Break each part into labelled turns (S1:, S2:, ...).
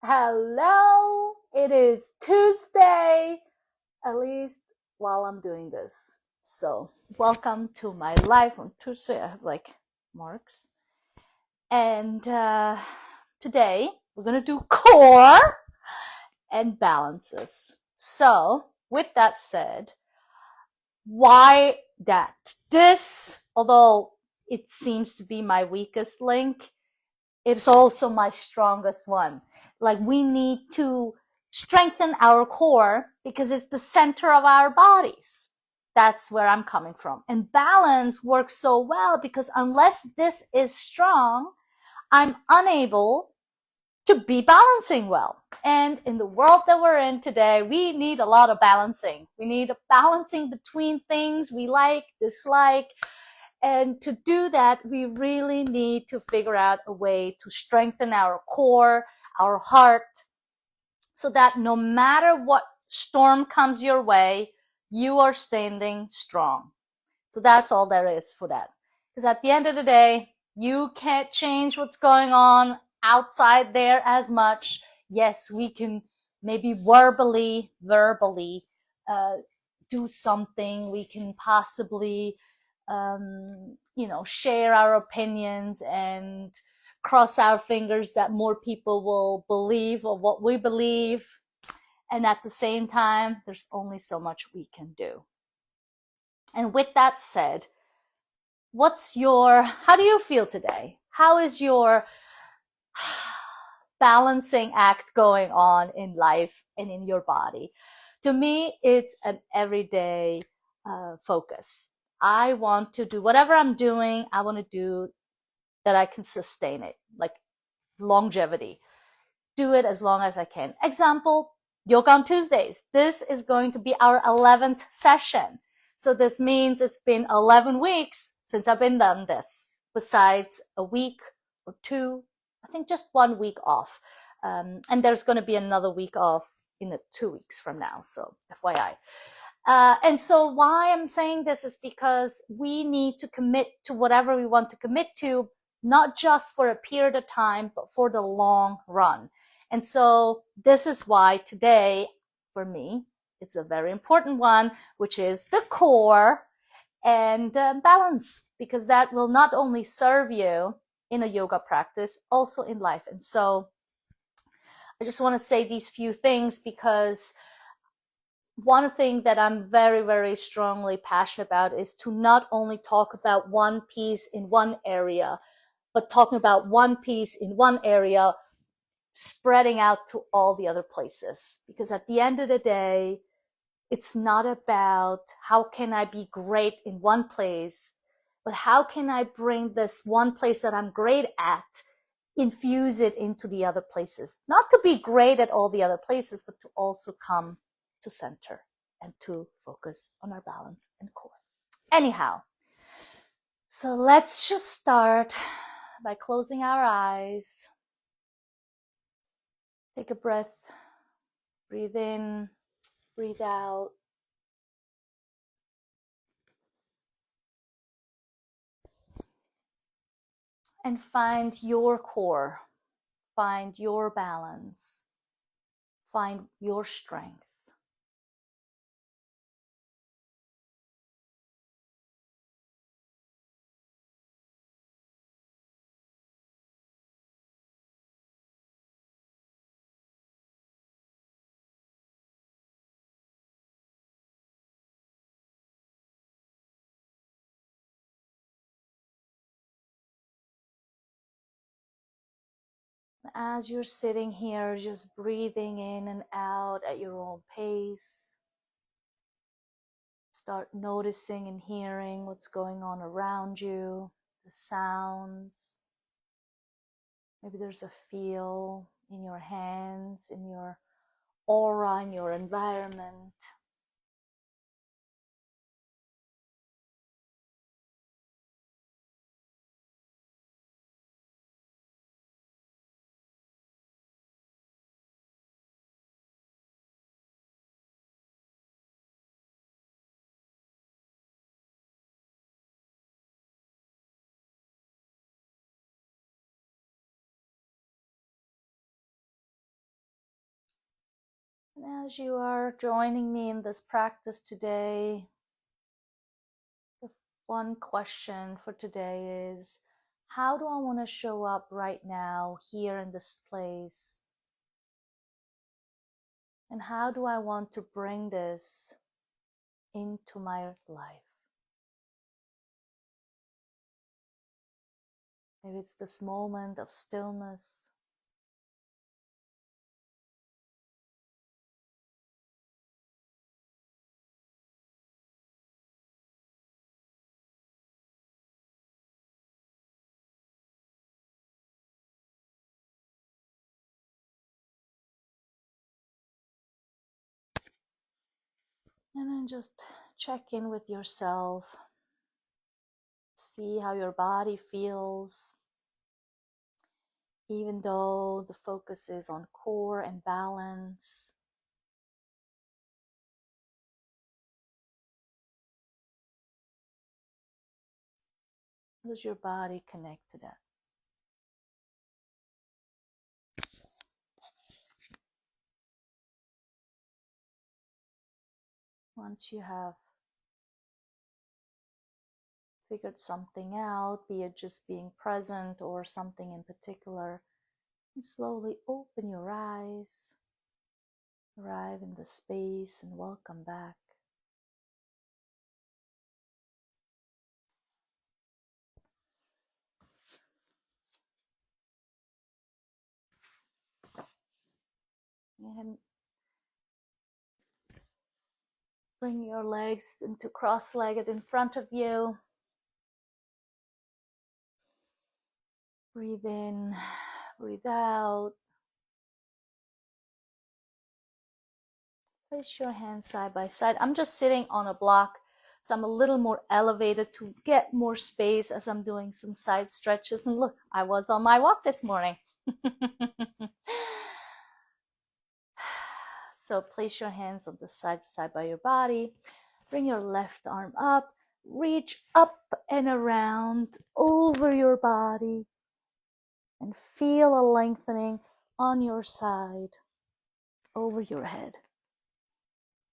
S1: Hello, it is Tuesday, at least while I'm doing this. So, welcome to my life on Tuesday. I have like marks. And today we're going to do core and balances. So, with that said, why that? Although it seems to be my weakest link, it's also my strongest one. Like we need to strengthen our core because it's the center of our bodies. That's where I'm coming from. And balance works so well because unless this is strong, I'm unable to be balancing well. And in the world that we're in today, we need a lot of balancing. We need a balancing between things we like, dislike, and to do that, we really need to figure out a way to strengthen our core, our heart, so that no matter what storm comes your way, you are standing strong. So that's all there is for that. Because at the end of the day, you can't change what's going on outside there as much. Yes, we can maybe verbally do something. We can possibly share our opinions and cross our fingers that more people will believe of what we believe. And at the same time, there's only so much we can do. And with that said, how do you feel today? How is your balancing act going on in life and in your body? To me, it's an everyday focus. I want to do whatever I'm doing, I want to do that I can sustain it, like longevity. Do it as long as I can. Example, yoga on Tuesdays. This is going to be our 11th session. So this means it's been 11 weeks since I've been done this, besides a week or two, I think just 1 week off. And there's going to be another week off in 2 weeks from now. So FYI. And so why I'm saying this is because we need to commit to whatever we want to commit to, not just for a period of time, but for the long run. And so this is why today, for me, it's a very important one, which is the core and balance, because that will not only serve you in a yoga practice, also in life. And so I just want to say these few things because one thing that I'm very, very strongly passionate about is to not only talk about one piece in one area, but talking about one piece in one area, spreading out to all the other places. Because at the end of the day, it's not about how can I be great in one place, but how can I bring this one place that I'm great at, infuse it into the other places. Not to be great at all the other places, but to also come to center and to focus on our balance and core. Anyhow, so let's just start by closing our eyes. Take a breath, breathe in, breathe out. And find your core, find your balance, find your strength. As you're sitting here, just breathing in and out at your own pace. Start noticing and hearing what's going on around you, the sounds. Maybe there's a feel in your hands, in your aura, in your environment. As you are joining me in this practice today, the one question for today is, how do I want to show up right now here in this place? And how do I want to bring this into my life? Maybe it's this moment of stillness. And then just check in with yourself. See how your body feels. Even though the focus is on core and balance, how does your body connect to that? Once you have figured something out, be it just being present or something in particular, and slowly open your eyes, arrive in the space, and welcome back. And bring your legs into cross-legged in front of you. Breathe in, breathe out. Place your hands side by side. I'm just sitting on a block, so I'm a little more elevated to get more space as I'm doing some side stretches. And look, I was on my walk this morning. So place your hands on the side by your body. Bring your left arm up. Reach up and around over your body. And feel a lengthening on your side, over your head.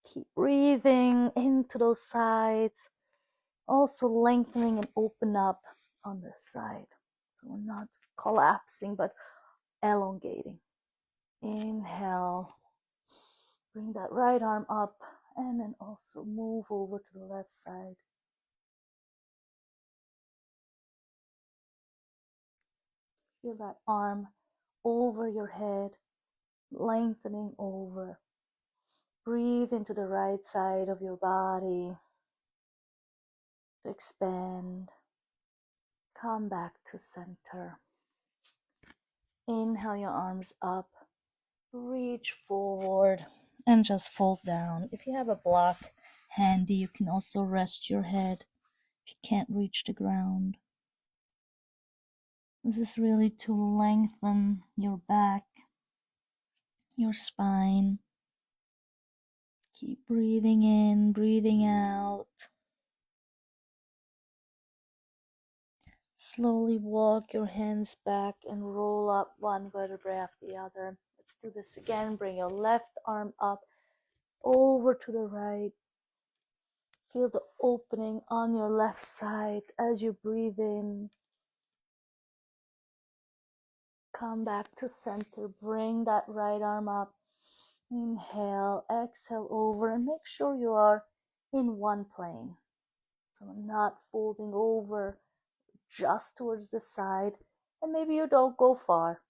S1: Keep breathing into those sides. Also lengthening and open up on this side. So we're not collapsing, but elongating. Inhale. Bring that right arm up and then also move over to the left side. Feel that arm over your head, lengthening over. Breathe into the right side of your body to expand. Come back to center. Inhale your arms up. Reach forward and just fold down. If you have a block handy, you can also rest your head if you can't reach the ground. This is really to lengthen your back, your spine. Keep breathing in, breathing out. Slowly walk your hands back and roll up one vertebrae after the other. Let's do this again. Bring your left arm up, over to the right. Feel the opening on your left side as you breathe in. Come back to center. Bring that right arm up. Inhale, exhale over, and make sure you are in one plane. So not folding over just towards the side, and maybe you don't go far.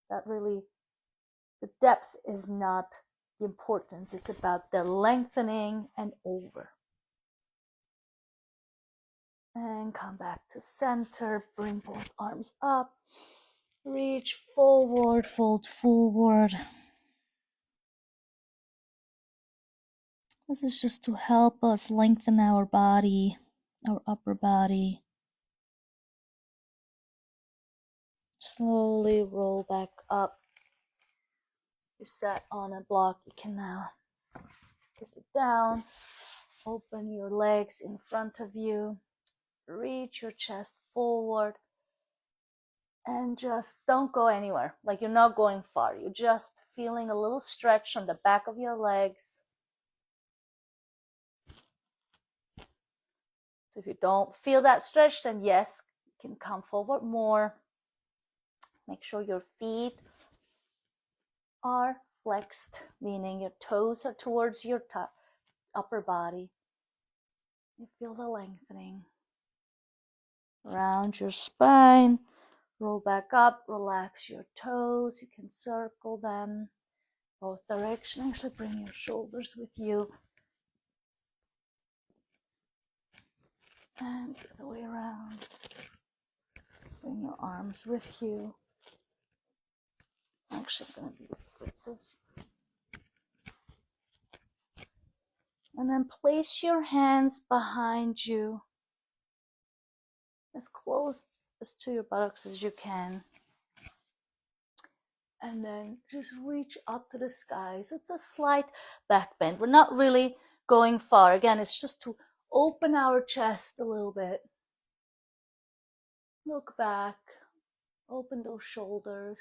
S1: That really, the depth is not the importance. It's about the lengthening and over. And come back to center. Bring both arms up. Reach forward, fold forward. This is just to help us lengthen our body, our upper body. Slowly roll back up. You sat on a block, you can now put it down. Open your legs in front of you. Reach your chest forward. And just don't go anywhere. Like you're not going far. You're just feeling a little stretch on the back of your legs. So if you don't feel that stretch, then yes, you can come forward more. Make sure your feet are flexed, meaning your toes are towards your upper body. You feel the lengthening around your spine. Roll back up, relax your toes. You can circle them both directions. Actually, bring your shoulders with you. And the other way around. Bring your arms with you. Actually, I'm going to do this. And then place your hands behind you, as close as to your buttocks as you can. And then just reach up to the skies. It's a slight back bend. We're not really going far. Again, it's just to open our chest a little bit. Look back. Open those shoulders.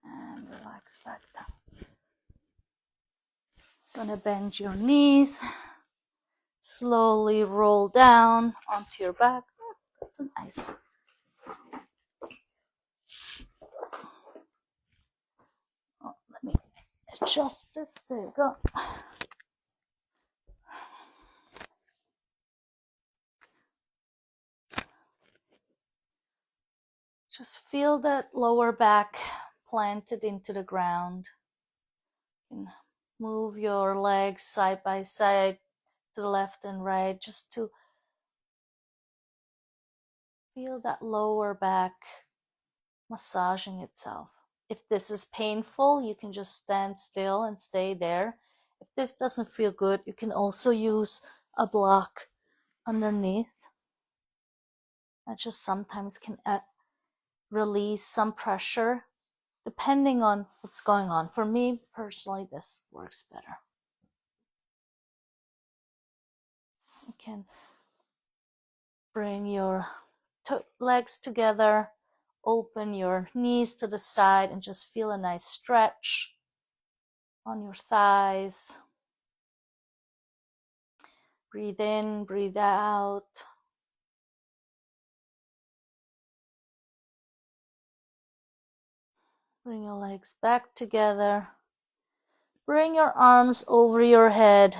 S1: And relax back down. Gonna bend your knees. Slowly roll down onto your back. Oh, that's a nice. Oh, let me adjust this. There you go. Just feel that lower back planted into the ground. You can move your legs side by side to the left and right just to feel that lower back massaging itself. If this is painful, you can just stand still and stay there. If this doesn't feel good, you can also use a block underneath. That just sometimes can release some pressure depending on what's going on. For me personally, this works better. You can bring your legs together, open your knees to the side, and just feel a nice stretch on your thighs. Breathe in, breathe out. Bring your legs back together. Bring your arms over your head.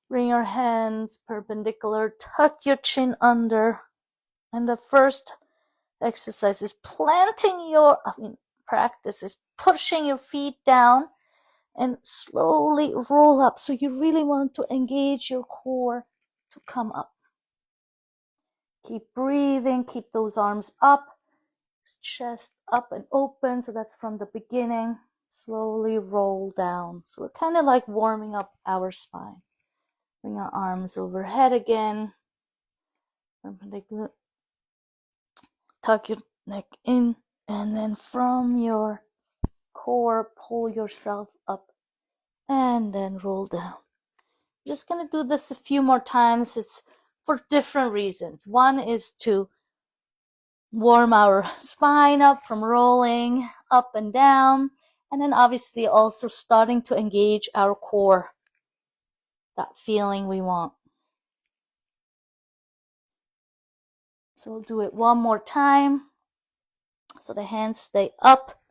S1: Bring your hands perpendicular. Tuck your chin under. And the first exercise is practice is pushing your feet down and slowly roll up. So you really want to engage your core to come up. Keep breathing, keep those arms up, chest up and open. So that's from the beginning. Slowly roll down. So we're kind of like warming up our spine. Bring our arms overhead again. Perpendicular. Tuck your neck in, and then from your core, pull yourself up and then roll down. I'm just going to do this a few more times. It's for different reasons. One is to warm our spine up from rolling up and down, and then obviously also starting to engage our core, that feeling we want. So we'll do it one more time. So the hands stay up,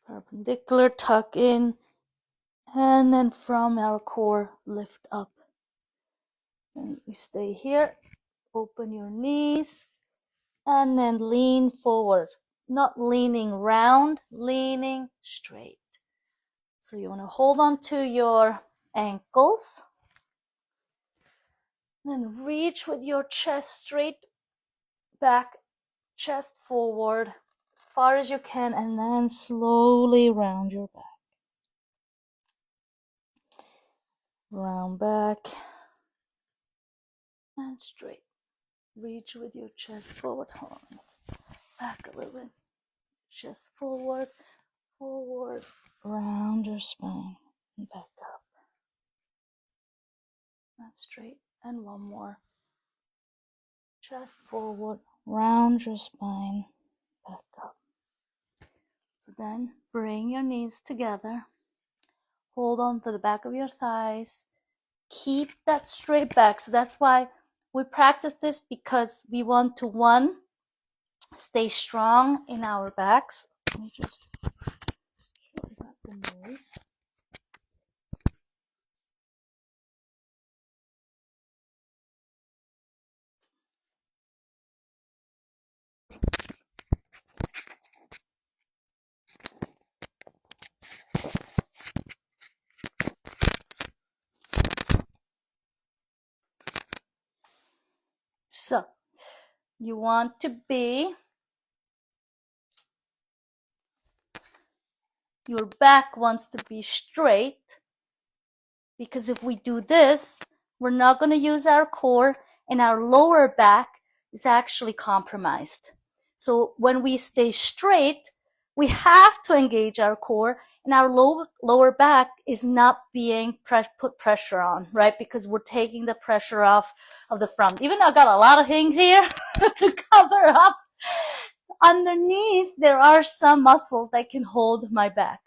S1: perpendicular, tuck in, and then from our core, lift up. And we stay here. Open your knees, and then lean forward. Not leaning round, leaning straight. So you want to hold on to your ankles. Then reach with your chest straight back, chest forward as far as you can, and then slowly round your back. Round back and straight. Reach with your chest forward. Hold on. Back a little bit. Chest forward, forward, round your spine, and back up. And straight. And one more. Chest forward, round your spine, back up. So then bring your knees together. Hold on to the back of your thighs. Keep that straight back. So that's why we practice this, because we want to, one, stay strong in our backs. Let me just shorten up the nose. So you want to be, your back wants to be straight, because if we do this, we're not going to use our core, and our lower back is actually compromised. So when we stay straight, we have to engage our core, and our lower back is not being put pressure on, right? Because we're taking the pressure off of the front. Even though I've got a lot of things here to cover up, underneath there are some muscles that can hold my back.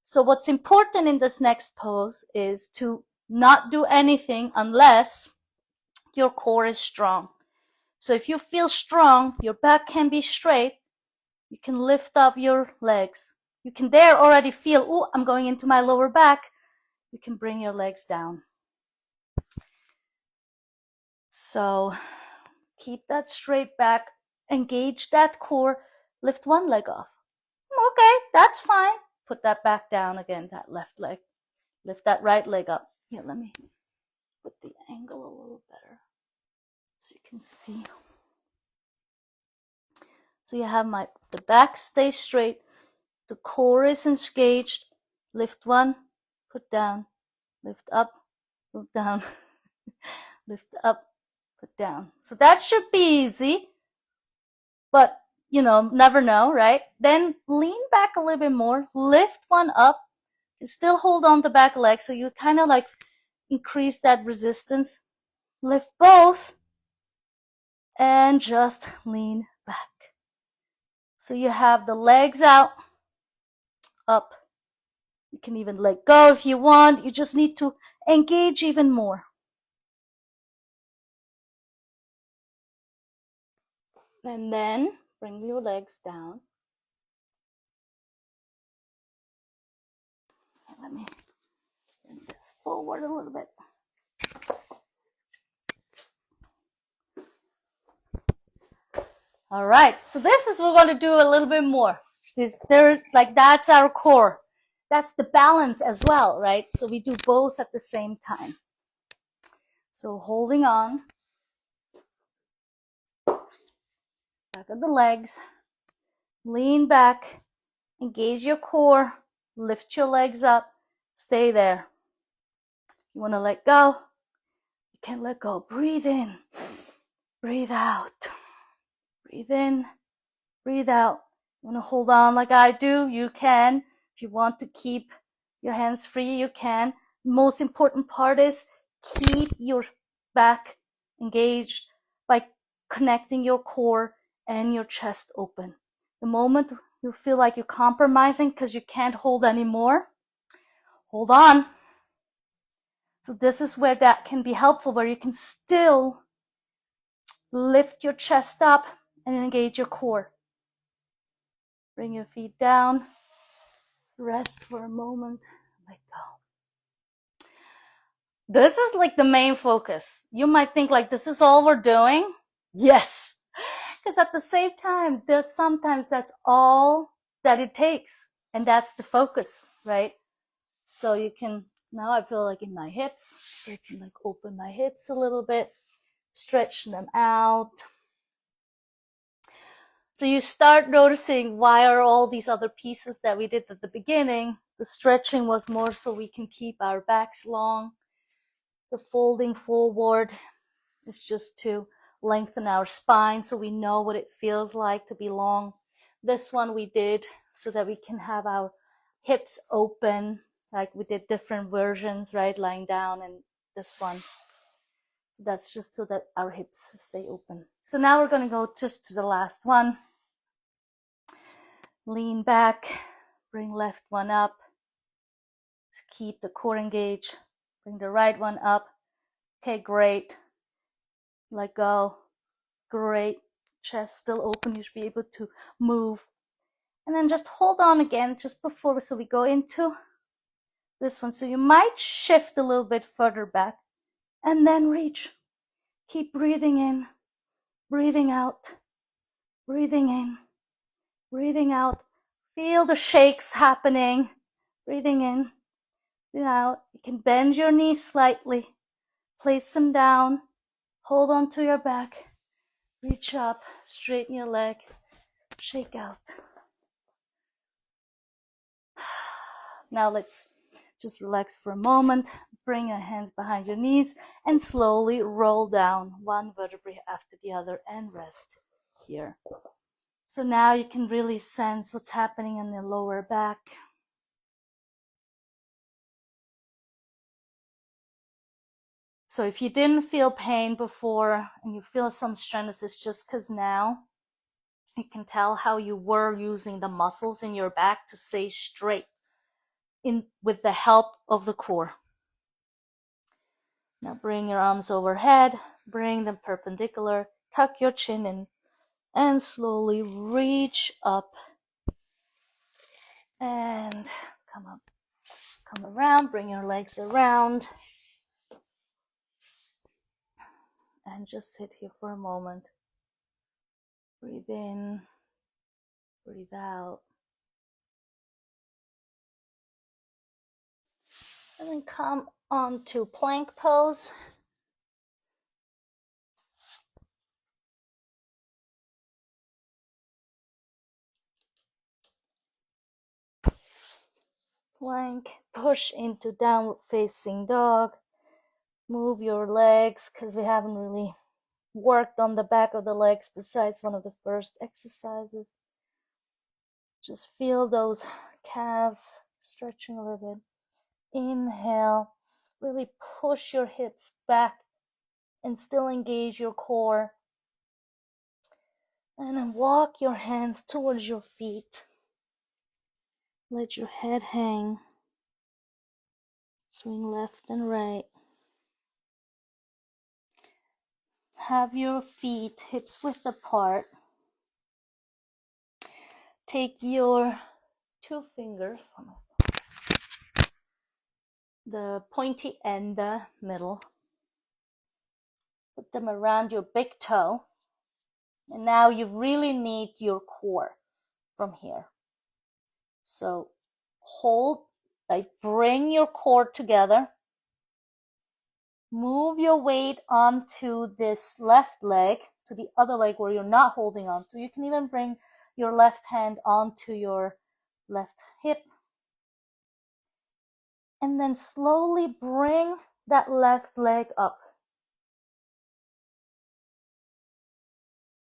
S1: So what's important in this next pose is to not do anything unless your core is strong. So if you feel strong, your back can be straight, you can lift up your legs. You can there already feel, oh, I'm going into my lower back. You can bring your legs down. So keep that straight back, engage that core, lift one leg off. Okay, that's fine. Put that back down again, that left leg. Lift that right leg up. Here, let me put the angle a little better so you can see. So you have the back stays straight, the core is engaged. Lift one, put down, lift up, move down, lift up, put down. So that should be easy, but never know, right? Then lean back a little bit more, lift one up, and still hold on the back leg, so you kind of like increase that resistance. Lift both, and just lean back. So you have the legs out, up. You can even let go if you want. You just need to engage even more. And then bring your legs down. Let me bring this forward a little bit. All right, so this is, we're going to do a little bit more. There's like, that's our core. That's the balance as well, right? So we do both at the same time. So holding on, back of the legs, lean back, engage your core, lift your legs up, stay there. You want to let go, you can let go. Breathe in, breathe out, breathe in, breathe out. You want to hold on like I do, you can. If you want to keep your hands free, you can. Most important part is keep your back engaged by connecting your core and your chest open. The moment you feel like you're compromising because you can't hold anymore, hold on. So this is where that can be helpful, where you can still lift your chest up and engage your core. Bring your feet down, rest for a moment, let go. This is like the main focus. You might think like, this is all we're doing. Yes, because at the same time, sometimes that's all that it takes, and that's the focus, right? So you can, now I feel like in my hips, so I can like open my hips a little bit, stretch them out. So you start noticing, why are all these other pieces that we did at the beginning? The stretching was more so we can keep our backs long. The folding forward is just to lengthen our spine so we know what it feels like to be long. This one we did so that we can have our hips open, like we did different versions, right? Lying down, and this one. So that's just so that our hips stay open. So now we're going to go just to the last one. Lean back, bring left one up. Just keep the core engaged. Bring the right one up. Okay, great. Let go. Great. Chest still open. You should be able to move. And then just hold on again just before, so we go into this one. So you might shift a little bit further back and then reach. Keep breathing in, breathing out, breathing in, breathing out. Feel the shakes happening. Breathing in, breathing out. You can bend your knees slightly. Place them down. Hold on to your back. Reach up. Straighten your leg. Shake out. Now let's just relax for a moment. Bring your hands behind your knees and slowly roll down one vertebrae after the other and rest here. So now you can really sense what's happening in the lower back. So if you didn't feel pain before and you feel some straightness, it's just because now you can tell how you were using the muscles in your back to stay straight with the help of the core. Now bring your arms overhead, bring them perpendicular, tuck your chin in, and slowly reach up and come up, come around, bring your legs around, and just sit here for a moment. Breathe in, breathe out. And then come onto plank pose. Plank, push into downward facing dog. Move your legs, because we haven't really worked on the back of the legs besides one of the first exercises. Just feel those calves stretching a little bit. Inhale, really push your hips back and still engage your core. And then walk your hands towards your feet. Let your head hang. Swing left and right. Have your feet hips width apart. Take your 2 fingers, the pointy end, the middle. Put them around your big toe. And now you really need your core from here. So hold, like bring your core together. Move your weight onto this left leg, to the other leg where you're not holding on to. You can even bring your left hand onto your left hip. And then slowly bring that left leg up.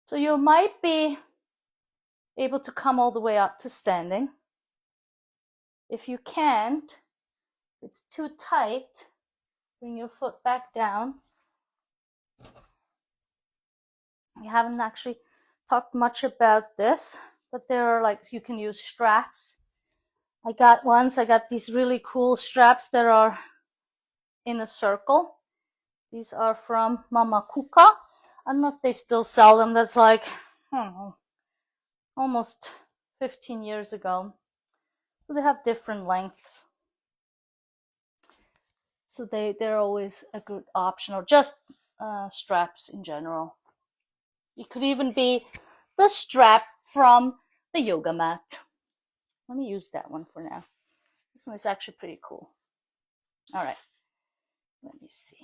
S1: So you might be able to come all the way up to standing. If you can't, it's too tight, bring your foot back down. I haven't actually talked much about this, but there are you can use straps. I got these really cool straps that are in a circle. These are from Mama Kuka. I don't know if they still sell them. That's I don't know, almost 15 years ago. So they have different lengths. So they're always a good option, or just straps in general. It could even be the strap from the yoga mat. Let me use that one for now. This one is actually pretty cool. All right, let me see.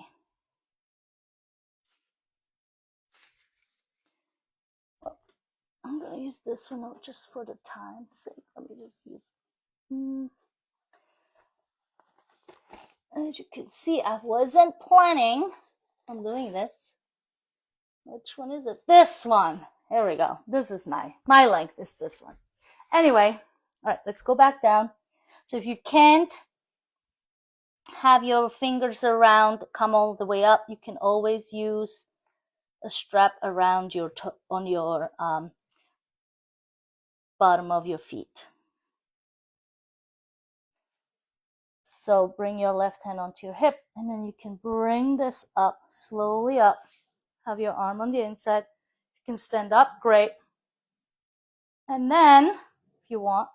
S1: Well, I'm gonna use this one just for the time's sake. Let me just use. As you can see, I wasn't planning on doing this. Which one is it? This one. Here we go. This is my length is this one. Anyway, all right, let's go back down. So if you can't have your fingers around, come all the way up. You can always use a strap around your on your bottom of your feet. So bring your left hand onto your hip, and then you can bring this up, slowly up. Have your arm on the inside. You can stand up, great. And then, if you want,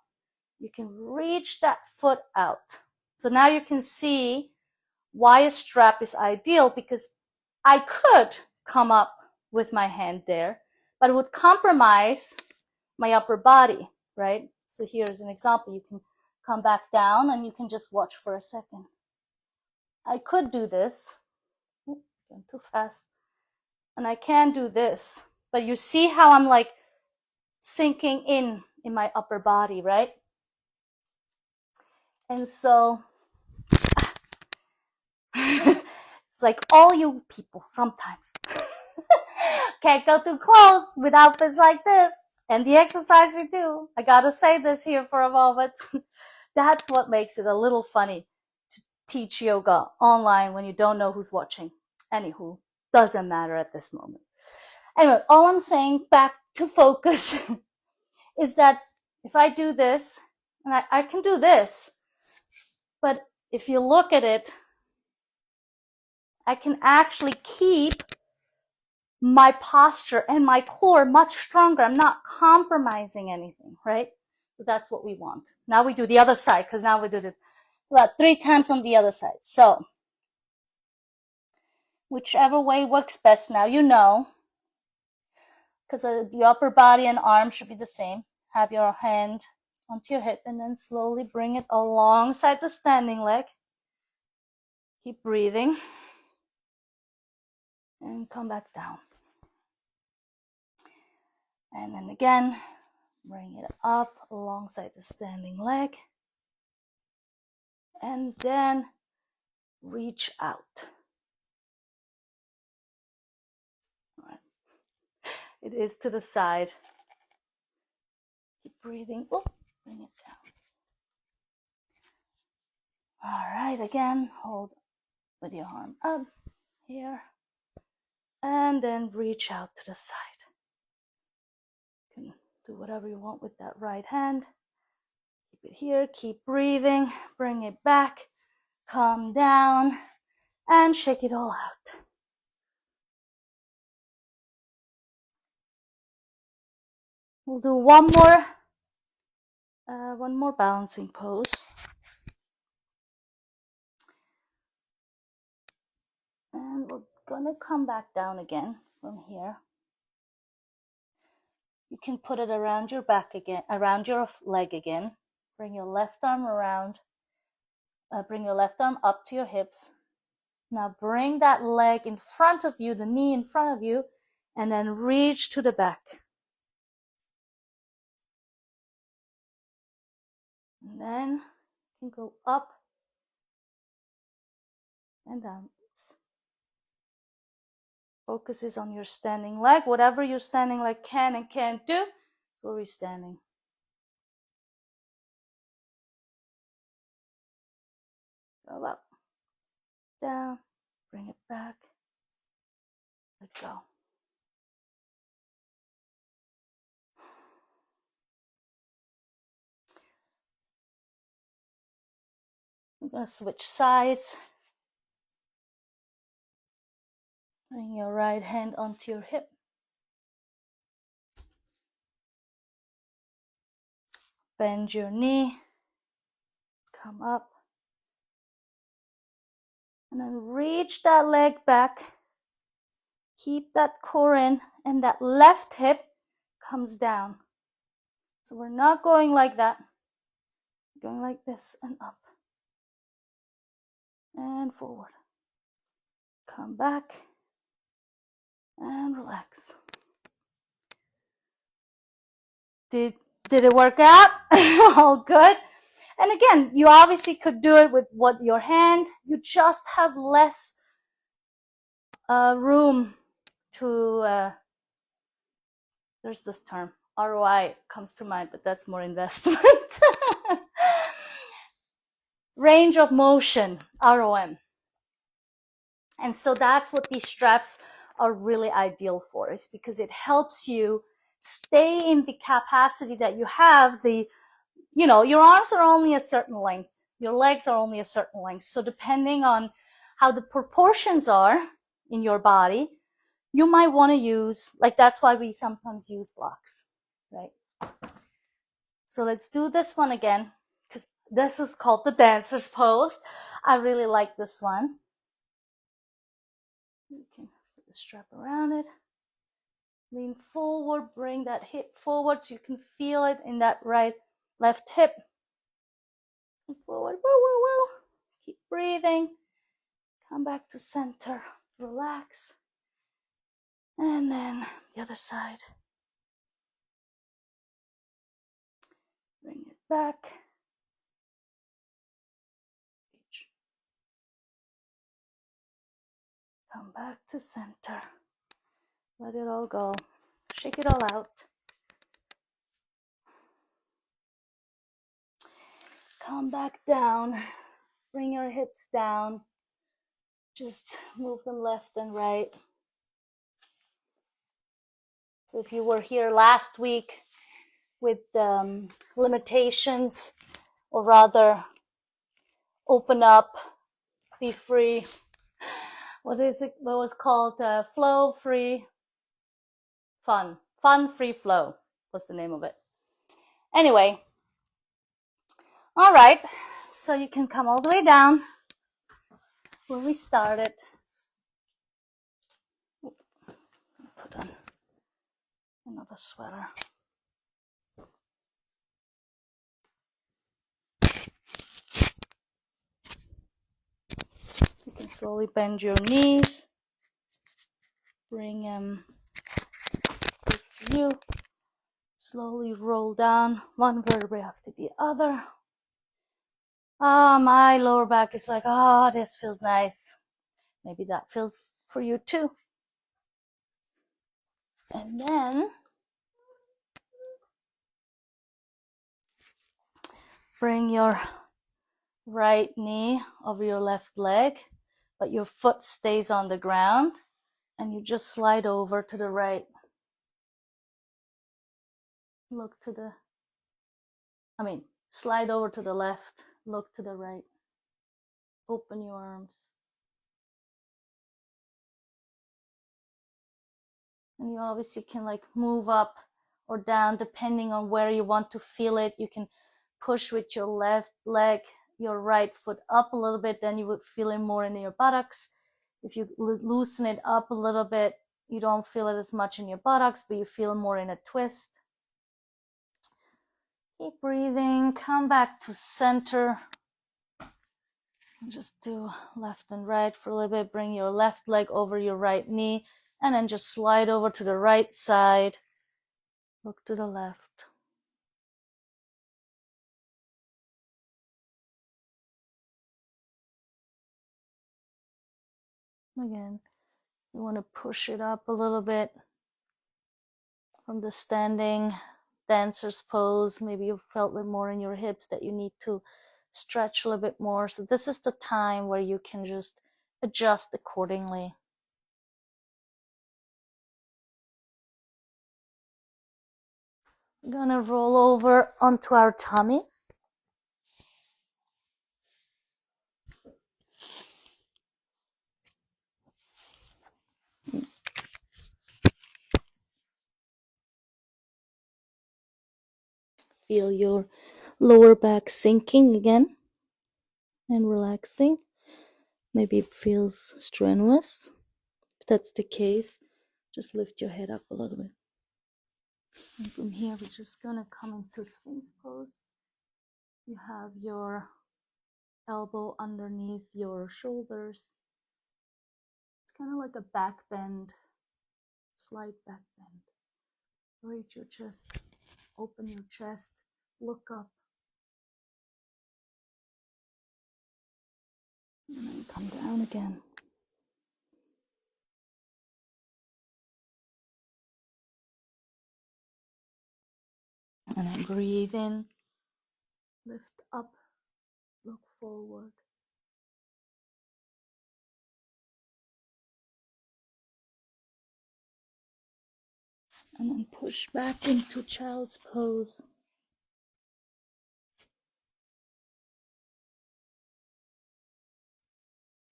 S1: you can reach that foot out. So now you can see why a strap is ideal, because I could come up with my hand there, but it would compromise my upper body, right? So here's an example. You can come back down and you can just watch for a second. I could do this. Ooh, going too fast. And I can do this. But you see how I'm like sinking in my upper body, right? And so it's like all you people sometimes can't go too close with outfits like this. And the exercise we do, I gotta say this here for a moment. That's what makes it a little funny to teach yoga online when you don't know who's watching. Anywho, doesn't matter at this moment. Anyway, all I'm saying, back to focus, is that if I do this, and I can do this, but if you look at it, I can actually keep my posture and my core much stronger. I'm not compromising anything, right? So that's what we want. Now we do the other side, because now we did it about 3 times on the other side. So whichever way works best now, you know, because the upper body and arm should be the same. Have your hand onto your hip and then slowly bring it alongside the standing leg. Keep breathing and come back down. And then again, bring it up alongside the standing leg. And then reach out. All right. It is to the side. Keep breathing. Oh, bring it down. All right, again, hold with your arm up here. And then reach out to the side. You can do whatever you want with that right hand. Keep it here, keep breathing, bring it back, calm down, and shake it all out. We'll do one more balancing pose. And we're gonna come back down again from here. You can put it around your back again, around your leg again. Bring your left arm around, bring your left arm up to your hips. Now bring that leg in front of you, the knee in front of you, and then reach to the back. And then you can go up and down. Focus is on your standing leg. Whatever your standing leg can and can't do, that's where we're standing. Go up, down, bring it back, let go. I'm going to switch sides. Bring your right hand onto your hip. Bend your knee. Come up. And then reach that leg back. Keep that core in, and that left hip comes down. So we're not going like that. We're going like this and up. And forward. Come back. And relax. Did it work out? All good. And again, you obviously could do it with your hand. You just have less room to, there's this term, ROI comes to mind, but that's more investment. range of motion, ROM. And so that's what these straps are really ideal for, is because it helps you stay in the capacity that you have. Your arms are only a certain length, your legs are only a certain length. So depending on how the proportions are in your body, you might want to use, like, that's why we sometimes use blocks, right? So let's do this one again, because this is called the dancer's pose. I really like this one. You can put the strap around it. Lean forward, bring that hip forward so you can feel it in that left hip. Forward, woo, woo, woo. Keep breathing. Come back to center. Relax. And then the other side. Bring it back. Reach. Come back to center. Let it all go. Shake it all out. Come back down. Bring your hips down. Just move them left and right. So if you were here last week with limitations, or rather open up, be free. What is it? What was called flow, free, fun. Fun, free, flow was the name of it. Anyway, all right. So you can come all the way down where we started. Put on another sweater. You can slowly bend your knees. Bring them close to you. Slowly roll down one vertebrae after the other. My lower back is like, this feels nice. Maybe that feels for you too. And then bring your right knee over your left leg, but your foot stays on the ground, and you just slide over to the right. Slide over to the left, look to the right. Open your arms. And you obviously can move up or down depending on where you want to feel it. You can push with your left leg, your right foot up a little bit, then you would feel it more in your buttocks. If you loosen it up a little bit, you don't feel it as much in your buttocks, but you feel more in a twist. Keep breathing, come back to center. Just do left and right for a little bit. Bring your left leg over your right knee, and then just slide over to the right side. Look to the left. Again, you want to push it up a little bit from the standing dancer's pose. Maybe you felt it more in your hips that you need to stretch a little bit more. So this is the time where you can just adjust accordingly. We're gonna roll over onto our tummy. Feel your lower back sinking again and relaxing. Maybe it feels strenuous. If that's the case, just lift your head up a little bit. And from here, we're just gonna come into Sphinx pose. You have your elbow underneath your shoulders. It's kind of like a back bend, slight back bend. Reach your chest, open your chest, look up, and then come down again. And then breathe in, lift up, look forward. And then push back into child's pose.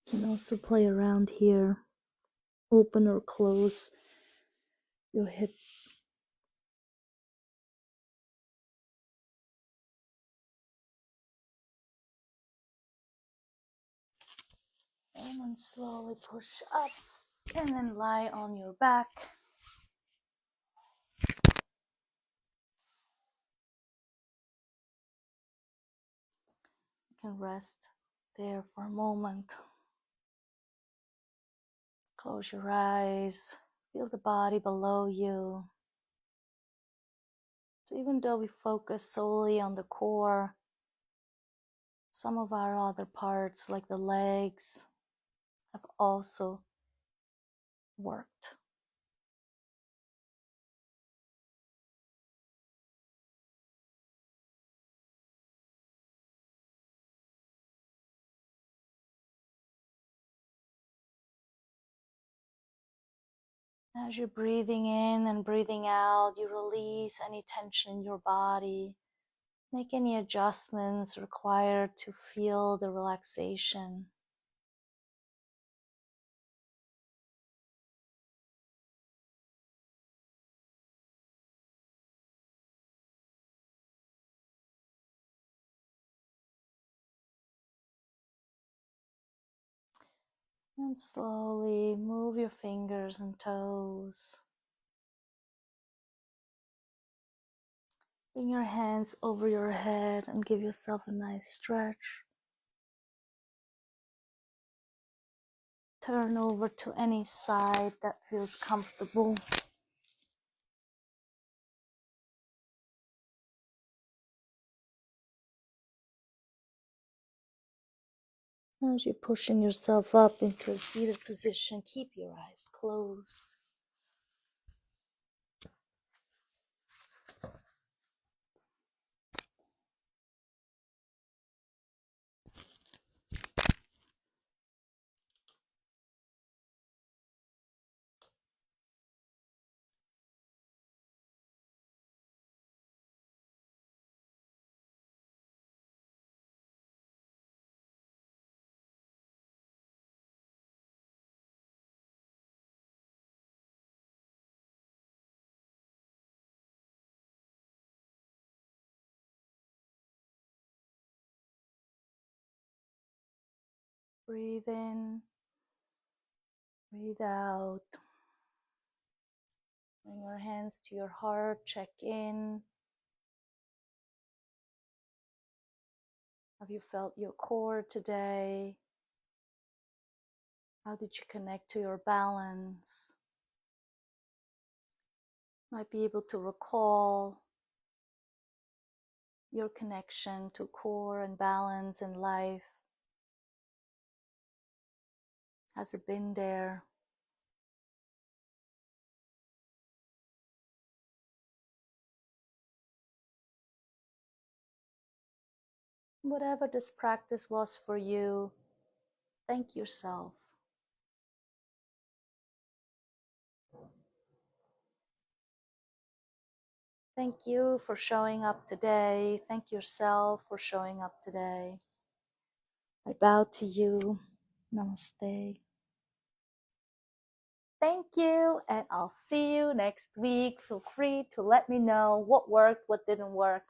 S1: You can also play around here. Open or close your hips. And then slowly push up and then lie on your back. You can rest there for a moment. Close your eyes. Feel the body below you. So even though we focus solely on the core, some of our other parts, like the legs, have also worked. As you're breathing in and breathing out, you release any tension in your body. Make any adjustments required to feel the relaxation. And slowly move your fingers and toes. Bring your hands over your head and give yourself a nice stretch. Turn over to any side that feels comfortable. As you're pushing yourself up into a seated position, keep your eyes closed. Breathe in, breathe out. Bring your hands to your heart, check in. Have you felt your core today? How did you connect to your balance? Might be able to recall your connection to core and balance in life. Has it been there? Whatever this practice was for you, thank yourself. Thank you for showing up today. Thank yourself for showing up today. I bow to you. Namaste. Thank you, and I'll see you next week. Feel free to let me know what worked, what didn't work,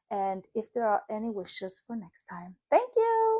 S1: and if there are any wishes for next time. Thank you.